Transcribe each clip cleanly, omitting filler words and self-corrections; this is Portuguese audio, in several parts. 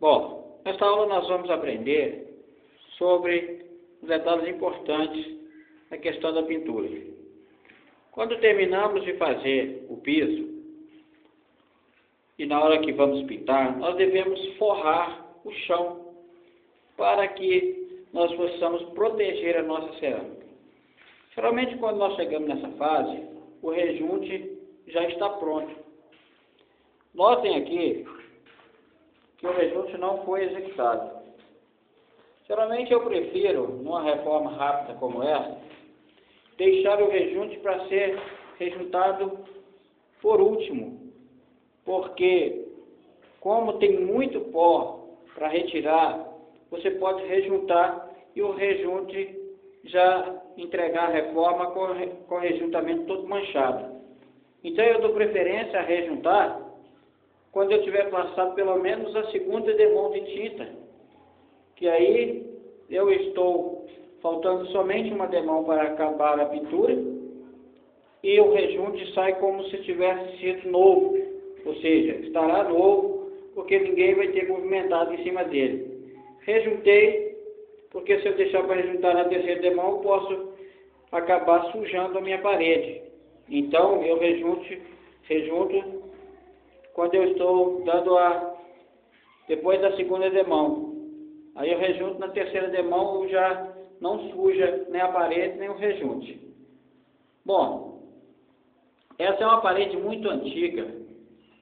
Bom, nesta aula nós vamos aprender sobre os detalhes importantes da questão da pintura. Quando terminamos de fazer o piso e na hora que vamos pintar, nós devemos forrar o chão para que nós possamos proteger a nossa cerâmica. Geralmente, quando nós chegamos nessa fase, o rejunte já está pronto. Notem aqui que o rejunte não foi executado. Geralmente eu prefiro, numa reforma rápida como essa, deixar o rejunte para ser rejuntado por último, porque como tem muito pó para retirar, você pode rejuntar e o rejunte já entregar a reforma com o rejuntamento todo manchado. Então eu dou preferência a rejuntar quando eu tiver passado pelo menos a segunda demão de tinta, que aí eu estou faltando somente uma demão para acabar a pintura e o rejunte sai como se tivesse sido novo, ou seja, estará novo porque ninguém vai ter movimentado em cima dele. Rejuntei, porque se eu deixar para rejuntar na terceira demão, eu posso acabar sujando a minha parede. Então eu rejunto quando eu estou dando depois da segunda demão. Aí eu rejunto na terceira demão, já não suja nem a parede, nem o rejunte. Bom, essa é uma parede muito antiga,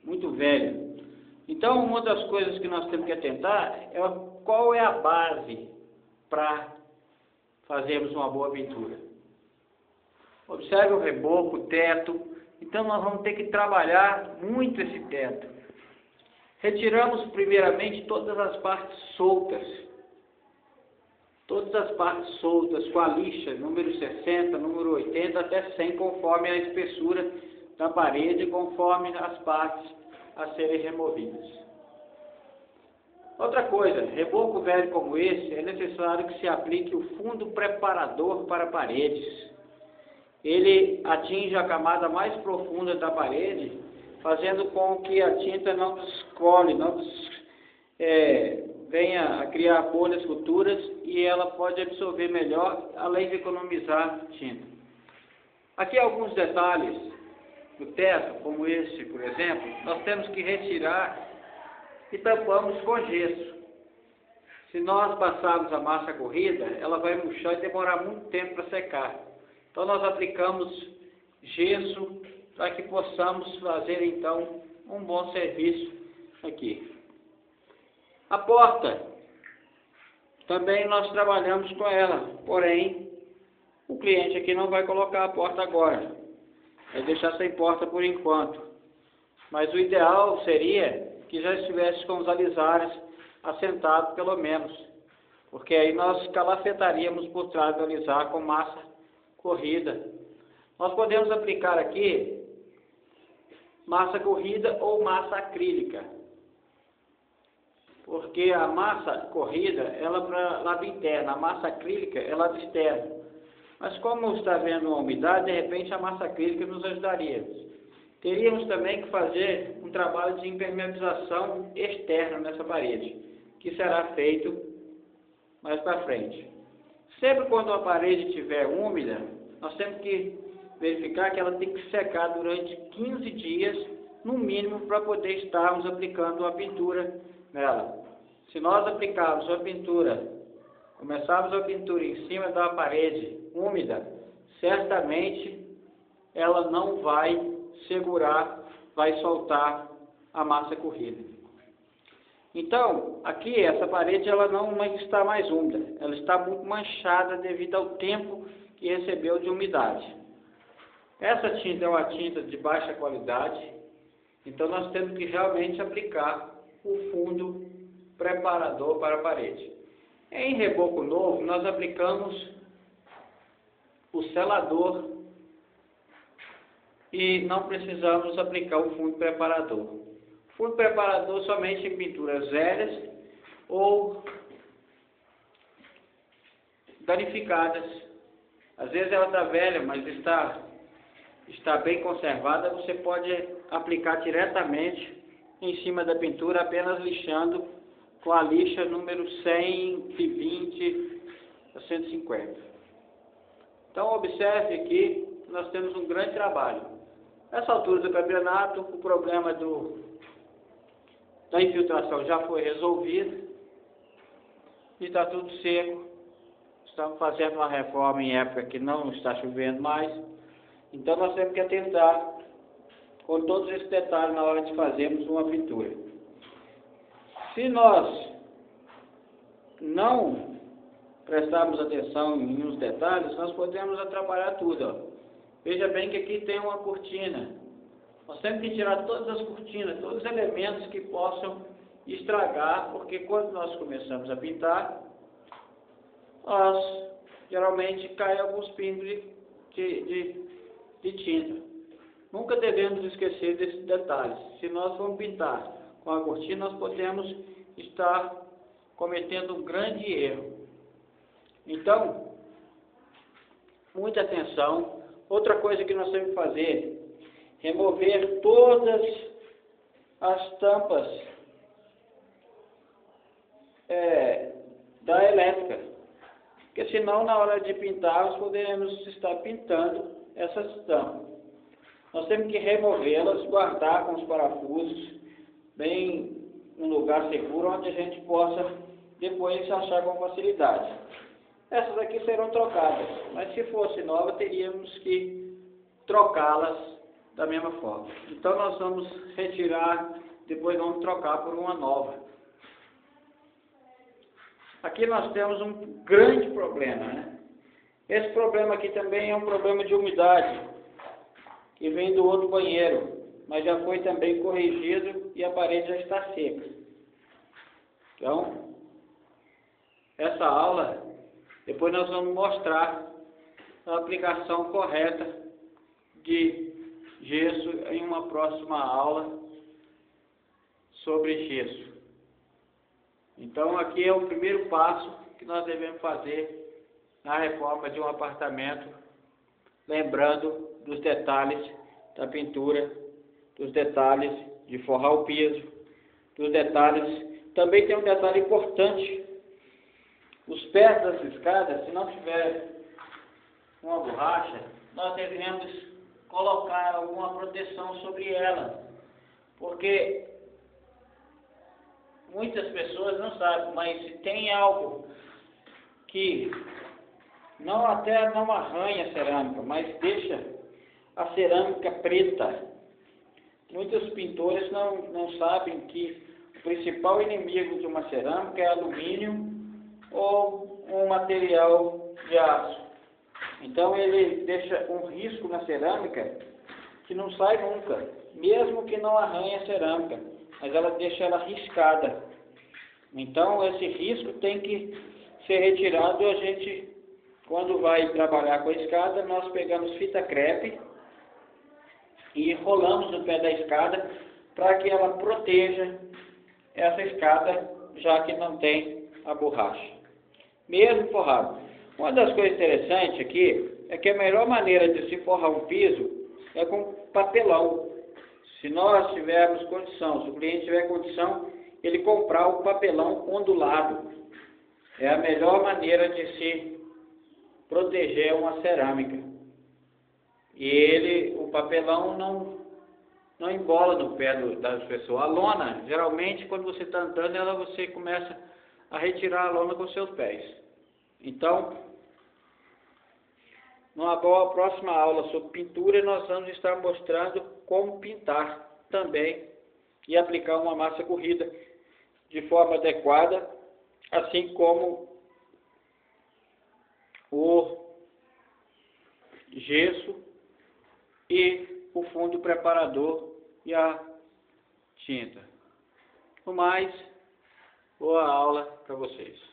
muito velha. Então, uma das coisas que nós temos que atentar é qual é a base para fazermos uma boa pintura. Observe o reboco, o teto. Então, nós vamos ter que trabalhar muito esse teto. Retiramos primeiramente todas as partes soltas. Todas as partes soltas com a lixa, número 60, número 80, até 100, conforme a espessura da parede, conforme as partes a serem removidas. Outra coisa, reboco velho como esse, é necessário que se aplique o fundo preparador para paredes. Ele atinge a camada mais profunda da parede, fazendo com que a tinta não descole, venha a criar bolhas futuras e ela pode absorver melhor, além de economizar tinta. Aqui alguns detalhes do teto, como este, por exemplo, nós temos que retirar e tampamos com gesso. Se nós passarmos a massa corrida, ela vai murchar e demorar muito tempo para secar. Então nós aplicamos gesso para que possamos fazer então um bom serviço aqui. A porta, também nós trabalhamos com ela, porém o cliente aqui não vai colocar a porta agora, vai deixar sem porta por enquanto. Mas o ideal seria que já estivesse com os alisares assentados pelo menos, porque aí nós calafetaríamos por trás do alisar com massa corrida. Nós podemos aplicar aqui massa corrida ou massa acrílica, porque a massa corrida ela para lado interno, a massa acrílica é lado externo. Mas como está havendo uma umidade, de repente a massa acrílica nos ajudaria. Teríamos também que fazer um trabalho de impermeabilização externa nessa parede, que será feito mais para frente. Sempre quando a parede estiver úmida, nós temos que verificar que ela tem que secar durante 15 dias, no mínimo, para poder estarmos aplicando a pintura nela. Se nós aplicarmos a pintura, começarmos a pintura em cima da parede úmida, certamente ela não vai segurar, vai soltar a massa corrida. Então, aqui essa parede ela não está mais úmida, ela está muito manchada devido ao tempo que recebeu de umidade. Essa tinta é uma tinta de baixa qualidade, então nós temos que realmente aplicar o fundo preparador para a parede. Em reboco novo, nós aplicamos o selador e não precisamos aplicar o fundo preparador. Fundo preparador somente em pinturas velhas ou danificadas. Às vezes ela está velha, mas está bem conservada, você pode aplicar diretamente em cima da pintura, apenas lixando com a lixa número 120 a 150. Então observe que nós temos um grande trabalho. Nessa altura do campeonato, o problema da infiltração já foi resolvido e está tudo seco. Estamos fazendo uma reforma em época que não está chovendo mais. Então nós temos que atentar com todos esses detalhes na hora de fazermos uma pintura. Se nós não prestarmos atenção em uns detalhes, nós podemos atrapalhar tudo. Ó. Veja bem que aqui tem uma cortina. Nós temos que tirar todas as cortinas, todos os elementos que possam estragar, porque quando nós começamos a pintar, nós geralmente caem alguns pingos de tinta. Nunca devemos esquecer desses detalhes. Se nós formos pintar com a cortina, nós podemos estar cometendo um grande erro. Então, muita atenção. Outra coisa que nós temos que fazer, remover todas as tampas da elétrica, porque senão na hora de pintar nós poderemos estar pintando essas tampas. Nós temos que removê-las, guardar com os parafusos, bem num lugar seguro, onde a gente possa depois achar com facilidade. Essas aqui serão trocadas, mas se fosse nova, teríamos que trocá-las da mesma forma. Então nós vamos retirar, depois vamos trocar por uma nova. Aqui nós temos um grande problema, né? Esse problema aqui também é um problema de umidade, que vem do outro banheiro, mas já foi também corrigido e a parede já está seca. Então, essa aula, depois nós vamos mostrar a aplicação correta de gesso em uma próxima aula sobre gesso. Então aqui é o primeiro passo que nós devemos fazer na reforma de um apartamento, lembrando dos detalhes da pintura, dos detalhes de forrar o piso, dos detalhes. Também tem um detalhe importante: os pés das escadas, se não tiver uma borracha, nós devemos colocar alguma proteção sobre ela, porque muitas pessoas não sabem, mas se tem algo que até não arranha a cerâmica, mas deixa a cerâmica preta. Muitos pintores não sabem que o principal inimigo de uma cerâmica é alumínio ou um material de aço. Então ele deixa um risco na cerâmica que não sai nunca, mesmo que não arranhe a cerâmica, mas ela deixa ela riscada. Então esse risco tem que ser retirado. A gente, quando vai trabalhar com a escada, nós pegamos fita crepe e enrolamos no pé da escada para que ela proteja essa escada, já que não tem a borracha, mesmo forrado. Uma das coisas interessantes aqui é que a melhor maneira de se forrar um piso é com papelão. Se nós tivermos condição, se o cliente tiver condição, ele comprar o papelão ondulado. É a melhor maneira de se proteger uma cerâmica. E o papelão não embola no pé das pessoas. A lona, geralmente, quando você está andando, você começa a retirar a lona com seus pés. Então, numa próxima aula sobre pintura, nós vamos estar mostrando como pintar também e aplicar uma massa corrida de forma adequada, assim como o gesso e o fundo preparador e a tinta. No mais, boa aula para vocês.